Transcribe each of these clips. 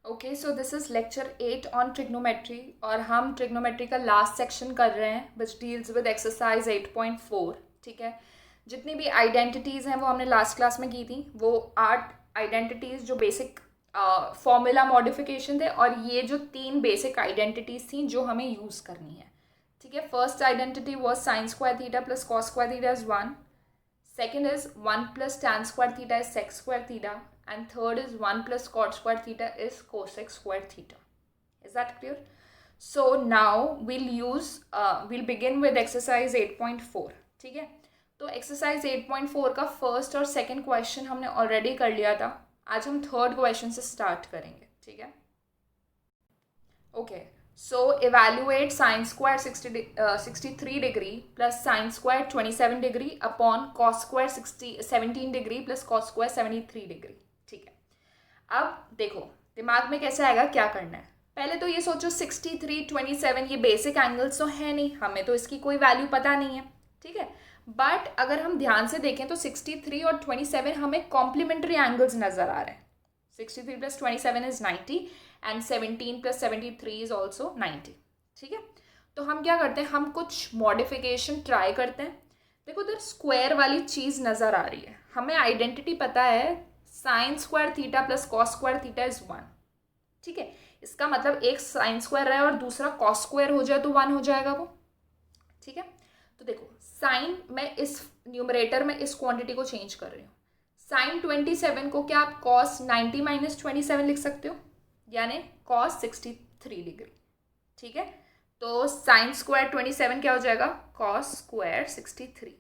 Okay, so this is lecture 8 on trigonometry और हम trigonometry का लास्ट सेक्शन कर रहे हैं विच डील्स विद एक्सरसाइज 8.4। ठीक है, जितनी भी आइडेंटिटीज़ हैं वो हमने लास्ट क्लास में की थी। वो 8 आइडेंटिटीज़ जो बेसिक फॉर्मूला मॉडिफिकेशन थे, और ये जो 3 बेसिक आइडेंटिटीज़ थी जो हमें यूज़ करनी है। ठीक है, first identity was sign square theta plus cos square theta is 1. Second is 1 plus tan square theta is sec square theta. And third is 1 plus cot square theta is cosec square theta. Is that clear? So now we'll begin with exercise 8.4. ठीक है, तो exercise 8.4 का first और second question हमने already कर लिया था. आज हम third question से start करेंगे. ठीक है, okay. So evaluate sine square 63 degree plus sine square 27 degree upon cos square 17 degree plus cos square 73 degree. ठीक है, अब देखो दिमाग में कैसे आएगा, क्या करना है। पहले तो ये सोचो 63 27 ये बेसिक एंगल्स तो है नहीं, हमें तो इसकी कोई वैल्यू पता नहीं है। ठीक है, बट अगर हम ध्यान से देखें तो 63 और 27 हमें कॉम्प्लीमेंट्री एंगल्स नजर आ रहे हैं। 63 plus 27 is 90 and 17 plus 73 is also 90. ठीक है, तो हम क्या करते हैं, हम कुछ मॉडिफिकेशन ट्राई करते हैं। देखो इधर स्क्वायर वाली चीज़ नज़र आ रही है, हमें आइडेंटिटी पता है sign square theta plus cos square theta is 1. ठीक है, इसका मतलब एक साइन स्क्वायर रहे और दूसरा कॉस स्क्वायर हो जाए तो 1 हो जाएगा वो। ठीक है, तो देखो साइन में इस न्यूमरेटर में इस क्वांटिटी को चेंज कर रही हूँ। साइन 27 को क्या आप कॉस 90 माइनस 27 लिख सकते हो, यानी कॉस 63 डिग्री। ठीक है, तो साइन स्क्वायर 27 क्या हो जाएगा, कॉस स्क्वायर 63.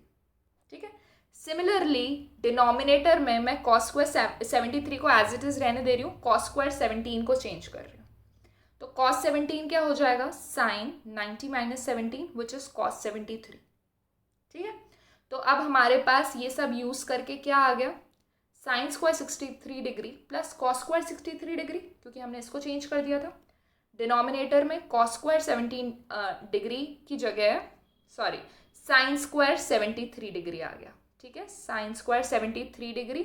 ठीक है, सिमिलरली डिनोमिनेटर में मैं कॉस स्क्वायर 73 को एज इट इज रहने दे रही हूँ, कॉस स्क्वायर 17 को चेंज कर रही हूँ। तो कॉस 17 क्या हो जाएगा, sine 90 minus 17 which is cos 73. ठीक है, तो अब हमारे पास ये सब यूज करके क्या आ गया, sine square 63 degree plus cos square 63 degree, क्योंकि हमने इसको चेंज कर दिया था। डिनोमिनेटर में कॉस स्क्वायर 17 डिग्री की जगह सॉरी साइन स्क्वायर 73 डिग्री आ गया। ठीक है, sine square 73 degree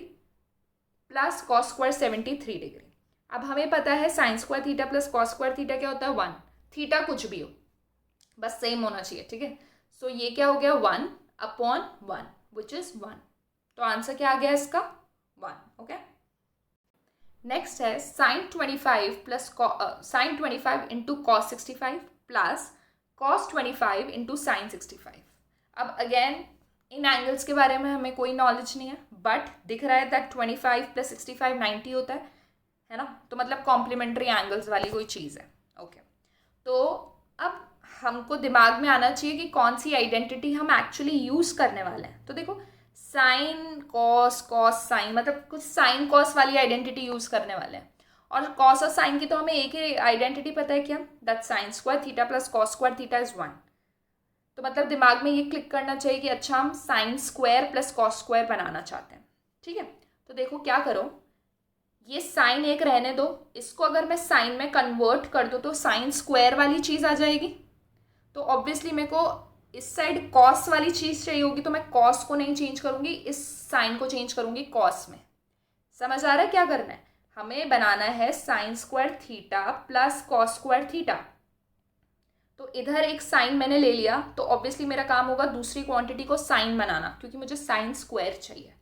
plus cos square 73 degree. अब हमें पता है sign square theta plus cos square theta क्या होता है, 1. थीटा कुछ भी हो, बस सेम होना चाहिए। ठीक है, सो ये क्या हो गया, 1 अपॉन 1 विच इज 1. तो आंसर क्या आ गया इसका, 1. ओके, नेक्स्ट है sine 25 plus sine 25 into cos 65 plus cos 25 into sine 65. अब अगेन इन एंगल्स के बारे में हमें कोई नॉलेज नहीं है, बट दिख रहा है दैट 25 प्लस 65 90 होता है ना, तो मतलब कॉम्प्लीमेंट्री एंगल्स वाली कोई चीज़ है। ओके, तो अब हमको दिमाग में आना चाहिए कि कौन सी आइडेंटिटी हम एक्चुअली यूज़ करने वाले हैं। तो देखो साइन कॉस कॉस साइन, मतलब कुछ साइन कॉस वाली आइडेंटिटी यूज करने वाले हैं। और कॉस और साइन की तो हमें एक ही आइडेंटिटी पता है क्या, that sine square theta plus cos square theta is 1. तो मतलब दिमाग में ये क्लिक करना चाहिए कि अच्छा हम sine square plus cos square बनाना चाहते हैं। ठीक है, तो देखो क्या करो, ये साइन एक रहने दो, इसको अगर मैं साइन में कन्वर्ट कर दूँ तो साइन स्क्वायर वाली चीज़ आ जाएगी। तो ऑब्वियसली मेरे को इस साइड कॉस वाली चीज़ चाहिए होगी, तो मैं कॉस को नहीं चेंज करूंगी, इस साइन को चेंज करूंगी कॉस में। समझ आ रहा है क्या करना है, हमें बनाना है sign square theta plus cos square theta. तो इधर एक साइन मैंने ले लिया, तो ऑब्वियसली मेरा काम होगा दूसरी क्वांटिटी को साइन बनाना, क्योंकि मुझे साइन स्क्वायर चाहिए।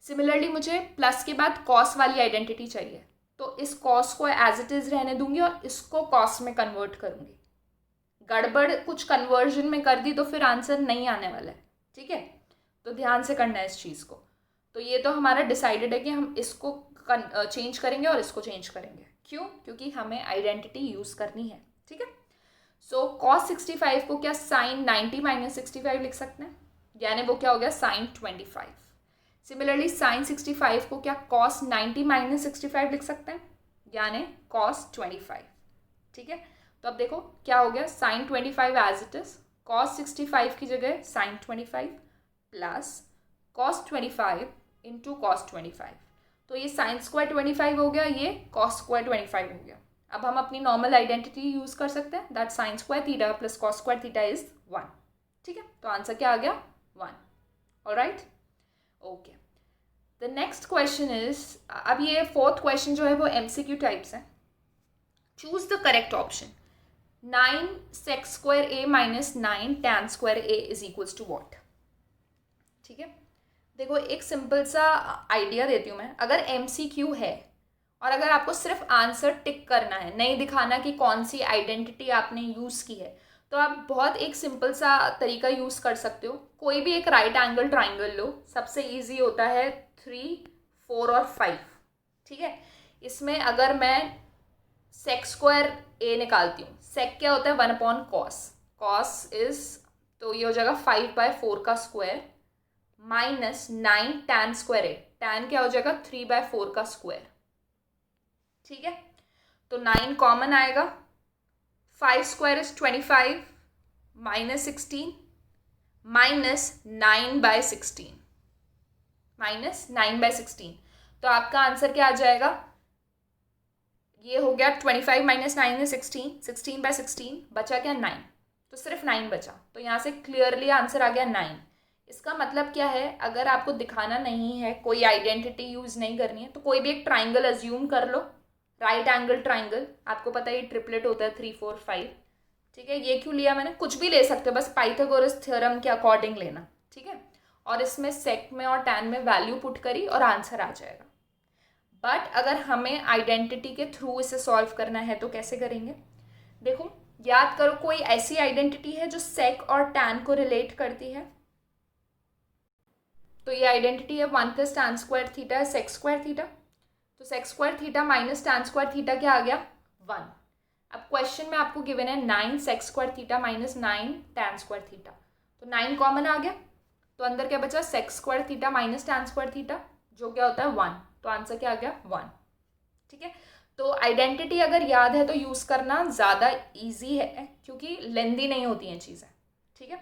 सिमिलरली मुझे प्लस के बाद कॉस वाली आइडेंटिटी चाहिए, तो इस कॉस को एज इट इज रहने दूंगी और इसको कॉस में कन्वर्ट करूंगी। गड़बड़ कुछ कन्वर्जन में कर दी तो फिर आंसर नहीं आने वाला है। ठीक है, तो ध्यान से करना है इस चीज़ को। तो ये तो हमारा डिसाइडेड है कि हम इसको चेंज करेंगे और इसको चेंज करेंगे। क्यों, क्योंकि हमें आइडेंटिटी यूज़ करनी है। ठीक है, सो कॉस 65 को क्या साइन 90 माइनस 65 लिख सकते हैं, यानी वो क्या हो गया साइन 25. सिमिलरली साइन 65 को क्या कॉस 90 माइनस 65 लिख सकते हैं, यानी कॉस 25. ठीक है, तो अब देखो क्या हो गया, sine 25 as it is, cos 65 की जगह sine 25 plus cos 25 into cos 25. तो ये साइन स्क्वायर 25 हो गया, ये कॉस स्क्वायर 25 हो गया। अब हम अपनी नॉर्मल आइडेंटिटी यूज कर सकते हैं, that sine square theta plus cos square theta is 1. ठीक है, तो आंसर क्या आ गया, 1. Alright, okay. The next question is, अब ये फोर्थ क्वेश्चन जो है वो एमसीक्यू टाइप्स है। Choose the correct option. 9 sec square a minus 9 tan square a is equals to what. ठीक है, देखो एक सिंपल सा आइडिया देती हूँ मैं. अगर MCQ है और अगर आपको सिर्फ आंसर टिक करना है, नहीं दिखाना कि कौन सी आइडेंटिटी आपने यूज़ की है, तो आप बहुत एक सिंपल सा तरीका यूज़ कर सकते हो. कोई भी एक राइट एंगल ट्राइंगल लो. सबसे इजी होता है 3, 4 और 5. ठीक है, इसमें अगर मैं सेक स्क्वायर ए निकालती हूँ, सेक क्या होता है 1 अपॉन कॉस. कॉस इज, तो ये हो जाएगा 5/4 का स्क्वायर माइनस 9 टैन स्क्वायर ए. टैन क्या हो जाएगा 3/4 का स्क्वायर. ठीक है, तो 9 कॉमन आएगा. 5 square is 25 minus 16 minus 9/16 minus 9/16. तो आपका आंसर क्या आ जाएगा, ये हो गया 25 माइनस 9 is 16, 16/16 बचा क्या 9. तो सिर्फ 9 बचा. तो यहाँ से क्लियरली आंसर आ गया 9. इसका मतलब क्या है, अगर आपको दिखाना नहीं है, कोई आइडेंटिटी यूज़ नहीं करनी है, तो कोई भी एक ट्राइंगल अज्यूम कर लो. राइट एंगल ट्राइंगल, आपको पता है ये ट्रिपलेट होता है 3, 4, 5. ठीक है, ये क्यों लिया मैंने, कुछ भी ले सकते हो, बस पाइथागोरस थ्योरम के अकॉर्डिंग लेना. ठीक है, और इसमें सेक में और टैन में वैल्यू पुट करी और आंसर आ जाएगा. बट अगर हमें आइडेंटिटी के थ्रू इसे सॉल्व करना है तो कैसे करेंगे. देखो याद करो, कोई ऐसी आइडेंटिटी है जो सेक और टैन को रिलेट करती है. तो ये आइडेंटिटी है 1 + tan square theta sec square theta. तो sec square theta minus tan square theta क्या आ गया 1. अब क्वेश्चन में आपको गिवन है 9 sec square theta minus 9 tan square theta. तो 9 कॉमन आ गया, तो अंदर क्या बचा sec square theta minus tan square theta, जो क्या होता है 1. तो आंसर क्या आ गया 1. ठीक है, तो आइडेंटिटी अगर याद है तो यूज़ करना ज़्यादा इजी है, क्योंकि लेंदी नहीं होती हैं चीज़ें. ठीक है,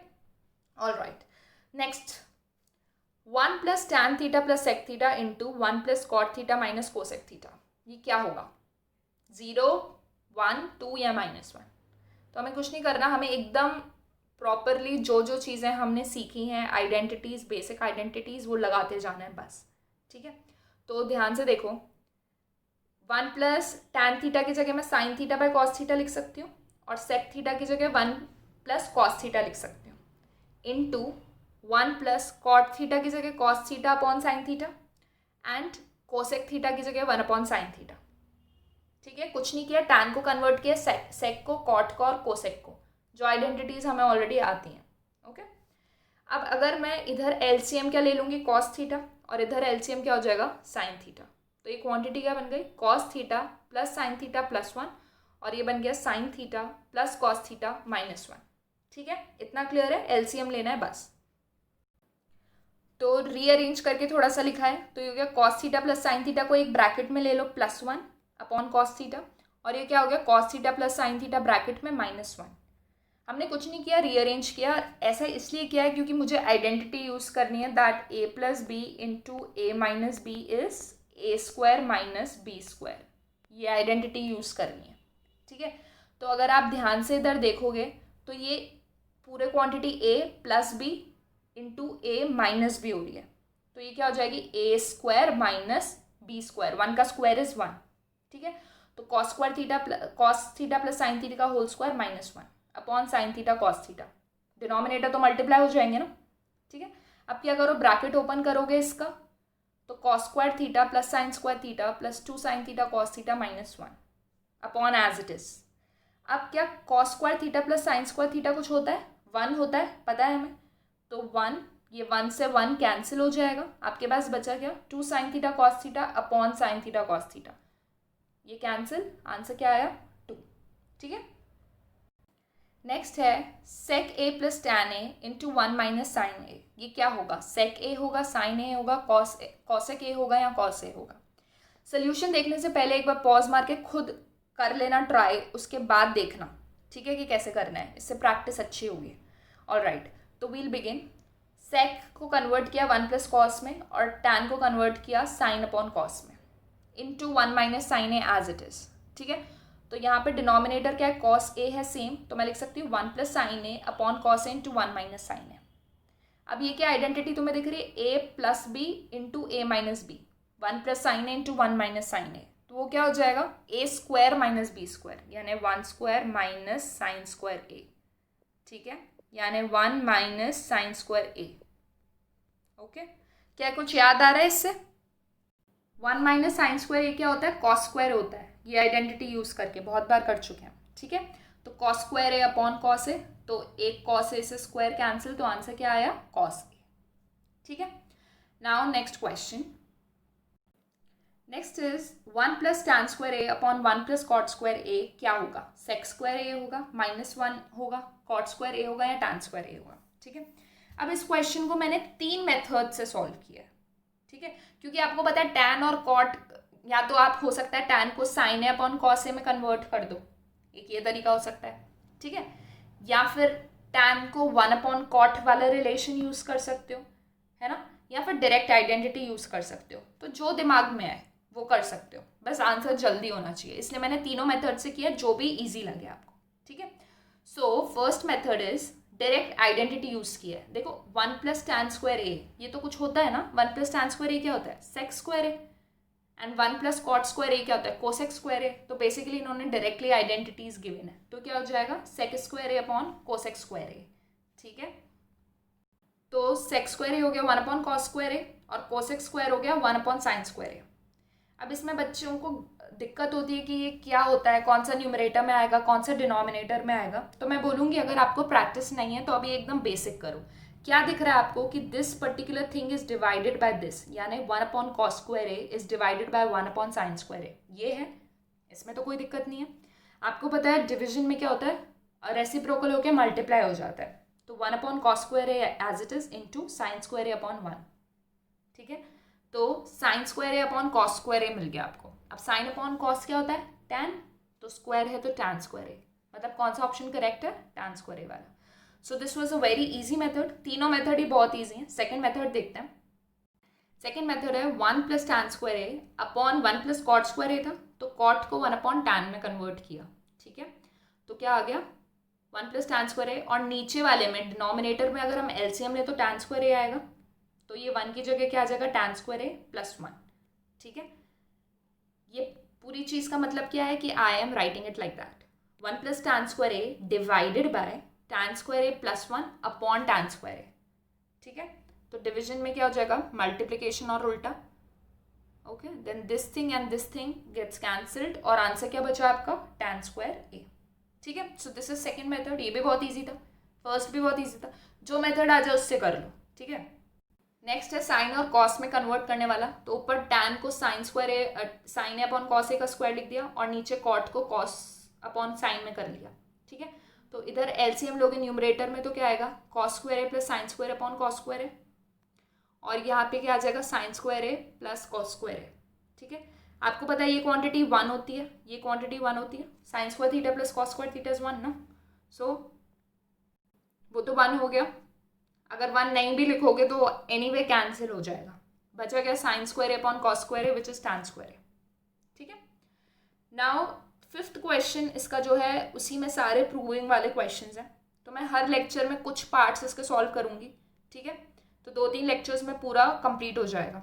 all right. Next 1 + tan theta + sec theta into 1 + cot theta minus cosec theta. ये क्या होगा, 0, 1, 2 या -1. तो हमें कुछ नहीं करना, हमें एकदम प्रॉपरली जो जो चीज़ें हमने सीखी हैं आइडेंटिटीज़, बेसिक आइडेंटिटीज़, वो लगाते जाना है बस. ठीक है, तो ध्यान से देखो, 1 + tan थीटा की जगह मैं sin theta by cos theta लिख सकती हूँ, और sec थीटा की जगह 1 + cos थीटा लिख सकती हूँ, इंटू 1 + cot थीटा की जगह cos theta upon sin theta, and cosec theta की जगह 1 अपॉन sin थीटा. ठीक है, कुछ नहीं किया, tan को कन्वर्ट किया sec को, cot को और cosec को, जो आइडेंटिटीज़ हमें ऑलरेडी आती हैं. ओके, अब अगर मैं इधर LCM क्या ले लूँगी cos थीटा, और इधर LCM क्या हो जाएगा sin थीटा. तो ये क्वांटिटी क्या बन गई cos थीटा + sin थीटा +1, और ये बन गया sin थीटा + cos थीटा -1. ठीक है, इतना क्लियर है, LCM लेना है बस. तो रीअरेंज करके थोड़ा सा लिखा है, तो ये हो गया cos थीटा + sin थीटा को एक ब्रैकेट में ले लो +1 अपॉन cos थीटा, और ये क्या हो गया cos theta + sin theta bracket में -1. हमने कुछ नहीं किया, रीअरेंज किया. ऐसा इसलिए किया है क्योंकि मुझे आइडेंटिटी यूज़ करनी है, that a + b into a - b is a² - b². ये आइडेंटिटी यूज़ करनी है. ठीक है, तो अगर आप ध्यान से इधर देखोगे तो ये पूरे quantity a + b into a - b हो रही है. तो ये क्या हो जाएगी a² - b². 1 का स्क्वायर इज़ 1. ठीक है, तो cos थीटा + sin थीटा का whole square -1 upon sin theta cos theta. Denominator तो मल्टीप्लाई हो जाएंगे ना. ठीक है, अब क्या करो, ब्रैकेट ओपन करोगे इसका, तो cos² theta + sin² theta + 2 sin theta cos theta -1 upon as it is. अब क्या cos² थीटा + sin² थीटा कुछ होता है 1 होता है, पता है हमें. तो 1, ये 1 से 1 कैंसिल हो जाएगा, आपके पास बचा क्या 2 sin theta cos theta upon sin theta cos theta. ये कैंसिल, आंसर क्या आया 2. ठीक है, नेक्स्ट है sec a + tan a into 1 - sin a. ये क्या होगा, sec a होगा, sin a होगा, cosec a होगा या cos a होगा. सोल्यूशन देखने से पहले एक बार पॉज मार के खुद कर लेना ट्राई, उसके बाद देखना. ठीक है, कि कैसे करना है, इससे प्रैक्टिस अच्छी होगी. ऑल राइट, तो वील बिगिन. sec को कन्वर्ट किया 1 + cos में, और tan को कन्वर्ट किया sin अपॉन cos में, into 1 - sin a as it is. ठीक है, तो यहाँ पे डिनोमिनेटर क्या है cos a है सेम, तो मैं लिख सकती हूँ 1 + sin a upon cos a into 1 - sin a. अब ये क्या आइडेंटिटी तुम्हें दिख रही है a + b into a - b, 1 + sin a into 1 - sin a. तो वो क्या हो जाएगा, ए स्क्वायर माइनस बी स्क्वायर, यानी 1 square minus sign square A, ठीक है, यानी 1 माइनस साइन स्क्वायर ए। ओके, क्या कुछ याद आ रहा है इससे? 1 माइनस साइन स्क्वायर ए क्या होता है, कॉस स्क्वायर होता है। ये आइडेंटिटी यूज करके बहुत बार कर चुके हैं, ठीक है। तो cos square A upon cos A, तो एक कॉस ए से स्क्वायर कैंसिल, तो आंसर क्या आया, कॉस ए, ठीक है। Now next question, next is 1 plus tan square A upon 1 plus cot square A क्या होगा, सेक स्क्वायर ए होगा, -1 होगा, कॉट स्क्वायर ए होगा, या टैन स्क्वायर ए होगा, ठीक है। अब इस क्वेश्चन को मैंने 3 मेथड से सॉल्व किया है, ठीक है, क्योंकि आपको पता है टैन और कॉट, या तो आप हो सकता है टैन को sign A upon cos A में कन्वर्ट कर दो, एक ये तरीका हो सकता है, ठीक है, या फिर टैन को 1 अपॉन कॉट वाला रिलेशन यूज कर सकते हो, है ना, या फिर डायरेक्ट आइडेंटिटी यूज कर सकते हो, तो जो दिमाग में आए वो कर सकते हो, बस आंसर जल्दी होना चाहिए, इसलिए मैंने तीनों मेथड से किया, जो भी इजी लगे आपको, ठीक है। So first method is direct identity use किया है। देखो 1 प्लस टैन स्क्वायर ए, ये तो कुछ होता है ना, 1 प्लस टैन स्क्वायर ए क्या होता है, sec square A, and 1 plus cot square A क्या होता है, कोसेक स्क्वायर ए। तो बेसिकली इन्होंने डायरेक्टली आइडेंटिटीज गिवन है, तो क्या हो जाएगा, सेक square A upon cosec square A, ठीक है। तो सेक स्क्वायर ए हो गया 1 अपॉन कॉस स्क्वायर ए, और कोसेक स्क्वायर हो गया 1 अपॉन साइन स्क्वायर ए। अब इसमें बच्चों को दिक्कत होती है कि ये क्या होता है, कौन सा न्यूमरेटर में आएगा, कौन सा डिनोमिनेटर में आएगा, तो मैं बोलूँगी अगर आपको प्रैक्टिस नहीं है तो अभी एकदम बेसिक करो। क्या दिख रहा है आपको कि this particular thing is divided by this, यानी 1 upon cos square A is divided by 1 upon sine square A, ये है, इसमें तो कोई दिक्कत नहीं है। आपको पता है डिविजन में क्या होता है, रेसिप्रोकल होकर मल्टीप्लाई हो जाता है, तो 1 upon cos square A as it is into sine square A upon 1, ठीक है। तो sine square A upon cos square A मिल गया आपको। अब साइन अपॉन कॉस क्या होता है, टैन, तो स्क्वायर है तो टैन स्क्वायर ए, मतलब कौन सा ऑप्शन करेक्ट है, टैन स्क्वायर ए वाला। So this was a very easy method, तीनों मेथड ही बहुत इजी हैं। सेकंड मेथड देखते हैं। सेकंड मेथड है 1 plus tan square A upon 1 plus cot square ए था, तो कॉट को 1 अपॉन टैन में कन्वर्ट किया, ठीक है। तो क्या आ गया, 1 प्लस टैन स्क्वायर ए, और नीचे वाले में डिनोमिनेटर में अगर हम एलसीएम ले तो टैन स्क्वायर ए आएगा, तो ये 1 की जगह क्या आ जाएगा, टैन स्क्वायर ए प्लस 1, ठीक है। ये पूरी चीज़ का मतलब क्या है कि I am writing it like that, 1 plus tan square A divided by tan square A plus 1 upon tan square A, ठीक है। तो डिवीजन में क्या हो जाएगा, मल्टीप्लिकेशन और उल्टा, okay, then this thing and this thing gets cancelled, और आंसर क्या बचा आपका, टैन स्क्वायर ए, ठीक है। So this is second method, ये भी बहुत ईजी था, फर्स्ट भी बहुत ईजी था, जो मेथड आ जाए उससे कर लो, ठीक है। नेक्स्ट है साइन और कॉस में कन्वर्ट करने वाला, तो ऊपर टैन को sign square A, sign A upon cos A का स्क्वायर लिख दिया, और नीचे कॉट को कॉस अपॉन साइन में कर लिया, ठीक है। तो इधर एलसीएम लोगे न्यूमरेटर में, तो क्या आएगा, cos square A plus sine square upon cos square A, और यहाँ पे क्या आ जाएगा, sine square A plus cos square A, ठीक है। आपको पता है ये क्वांटिटी 1 होती है, ये क्वांटिटी 1 होती है, sign square theta plus cos square theta is 1 ना, सो वो तो 1 हो गया। अगर 1 नहीं भी लिखोगे तो एनीवे कैंसिल हो जाएगा, बचा गया sine square A upon cos square A which is tan square A, ठीक है। नाउ फिफ्थ क्वेश्चन इसका जो है उसी में सारे प्रूविंग वाले क्वेश्चंस हैं, तो मैं हर लेक्चर में कुछ पार्ट्स इसके सॉल्व करूंगी, ठीक है। तो 2-3 लेक्चर्स में पूरा कंप्लीट हो जाएगा।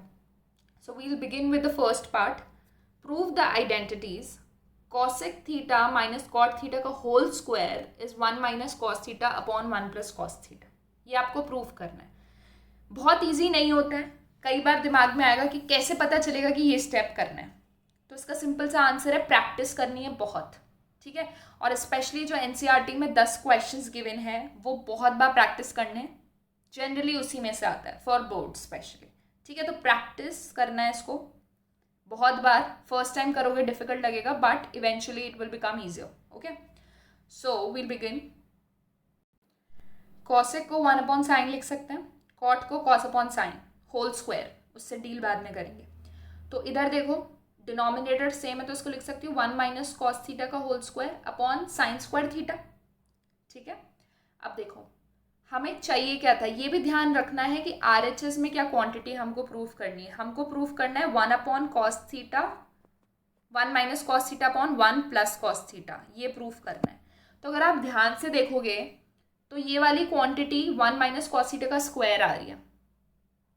So we will begin with the first part, prove the identities cosec theta minus cot theta का whole square is 1 minus cos theta upon 1 plus cos theta. ये आपको प्रूव करना है, बहुत इजी नहीं होता है, कई बार दिमाग में आएगा कि कैसे पता चलेगा कि ये स्टेप करना है, तो इसका सिंपल सा आंसर है प्रैक्टिस करनी है बहुत, ठीक है। और स्पेशली जो एनसीईआरटी में 10 क्वेश्चंस गिवन है वो बहुत बार प्रैक्टिस करने, जनरली उसी में से आता है फॉर बोर्ड स्पेशली, ठीक है। तो प्रैक्टिस करना है इसको बहुत बार, फर्स्ट टाइम करोगे डिफिकल्ट लगेगा but eventually it will become easier, okay. So will begin, cosec को 1 अपॉन साइन लिख सकते हैं, कॉट को cos upon sine whole square, उससे डील बाद में करेंगे। तो इधर देखो डिनोमिनेटर सेम है तो इसको लिख सकती हूँ 1 माइनस कॉस थीटा का whole square upon sine square theta, ठीक है। अब देखो हमें चाहिए क्या था, ये भी ध्यान रखना है कि आरएचएस में क्या क्वांटिटी हमको प्रूव करनी है, हमको प्रूव करना है 1 upon cos theta, 1 minus cos theta upon 1 plus cos theta, ये प्रूव करना है। तो अगर आप ध्यान से देखोगे तो ये वाली क्वांटिटी 1 माइनस कॉस थीटा का स्क्वायर आ रही है।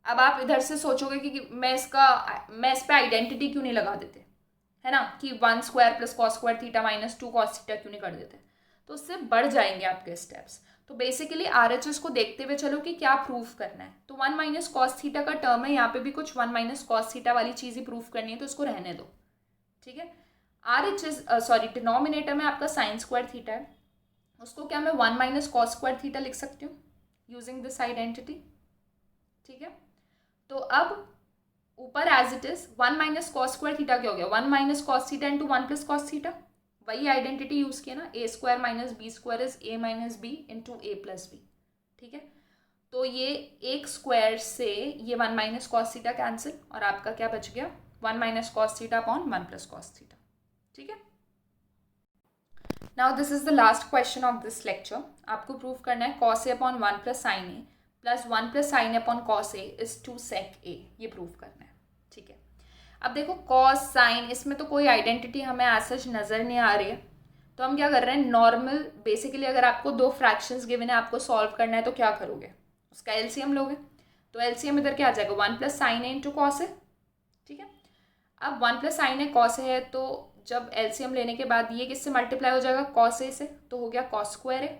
अब आप इधर से सोचोगे कि मैं इस पे आइडेंटिटी क्यों नहीं लगा देते, है ना, कि 1 square plus cos square theta minus 2 cos theta क्यों नहीं कर देते, तो उससे बढ़ जाएंगे आपके स्टेप्स। तो बेसिकली RHS को देखते हुए चलो कि क्या प्रूफ करना है। तो 1 माइनस कॉस थीटा का टर्म है, यहाँ पे भी कुछ 1 माइनस कॉस थीटा वाली चीज़ ही प्रूफ करनी है, तो उसको रहने दो, ठीक है। RHS सॉरी डिनोमिनेटर में आपका साइन स्क्वायर थीटा है, उसको क्या मैं 1 माइनस कॉस स्क्वायर थीटा लिख सकती हूँ यूजिंग दिस आइडेंटिटी, ठीक है। तो अब ऊपर as it is 1 minus cos square theta क्या हो गया, 1 minus cos theta into 1 plus cos theta, वही आइडेंटिटी यूज किया ना, A square minus B square is A minus B into A plus B, ठीक है। तो ये एक स्क्वायर से ये 1 माइनस कॉस थीटा कैंसिल, और आपका क्या बच गया 1 minus cos theta upon 1 plus cos theta, ठीक है। Now this is the last question of this lecture. आपको प्रूव करना है cos A upon 1 plus sine A plus 1 plus sine A upon cos A is 2 सेक ए, ये prove करना है, ठीक है। अब देखो कॉस साइन, इसमें तो कोई आइडेंटिटी हमें ऐसा नज़र नहीं आ रही है, तो हम क्या कर रहे हैं नॉर्मल, बेसिकली अगर आपको दो फ्रैक्शंस गिवन है, आपको सॉल्व करना है तो क्या करोगे, उसका एलसीएम लोगे। तो एलसीएम इधर क्या आ जाएगा 1 plus sine A into cos A, ठीक है। अब 1 plus sine A cos A है, तो जब एलसीएम लेने के बाद ये किससे मल्टीप्लाई हो जाएगा कॉस ए से, तो हो गया कॉस स्क्वायर ए,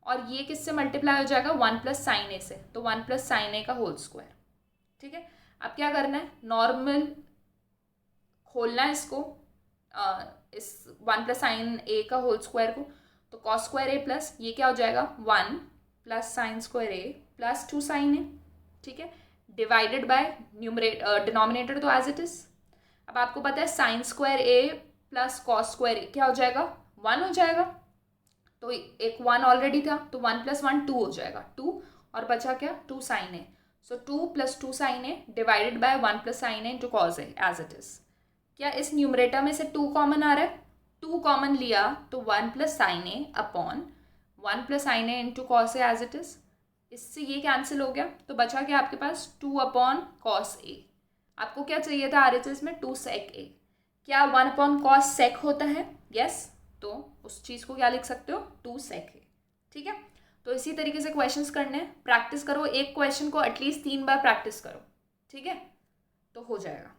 और ये किससे मल्टीप्लाई हो जाएगा 1 प्लस साइन ए से, तो 1 प्लस साइन ए का होल स्क्वायर, ठीक है। अब क्या करना है नॉर्मल खोलना है इसको, इस 1 प्लस साइन ए का होल स्क्वायर को, तो कॉस स्क्वायर ए प्लस ये क्या हो जाएगा 1 plus sine square A plus 2 sine ए, ठीक है, डिवाइडेड बाय डिनोमिनेटर तो एज इट इज। अब आपको पता है sign square A plus cos square A क्या हो जाएगा 1 हो जाएगा, तो एक 1 ऑलरेडी था, तो 1 प्लस 1 2 हो जाएगा 2, और बचा क्या 2 sine A, so 2 plus 2 sine A divided by 1 plus sine A into cos A as it is. क्या इस न्यूमरेटर में से 2 कॉमन आ रहा है, 2 कॉमन लिया तो 1 plus sine A upon 1 plus sine A into cos A as it is, इससे ये कैंसिल हो गया, तो बचा क्या आपके पास 2 अपॉन कॉस ए। आपको क्या चाहिए था RHS में 2 सेक ए, क्या 1 अपॉन कॉस सेक होता है, यस, तो उस चीज़ को क्या लिख सकते हो 2 सेक ए, ठीक है। तो इसी तरीके से क्वेश्चंस करने हैं, प्रैक्टिस करो, एक क्वेश्चन को एटलीस्ट 3 बार प्रैक्टिस करो, ठीक है, तो हो जाएगा।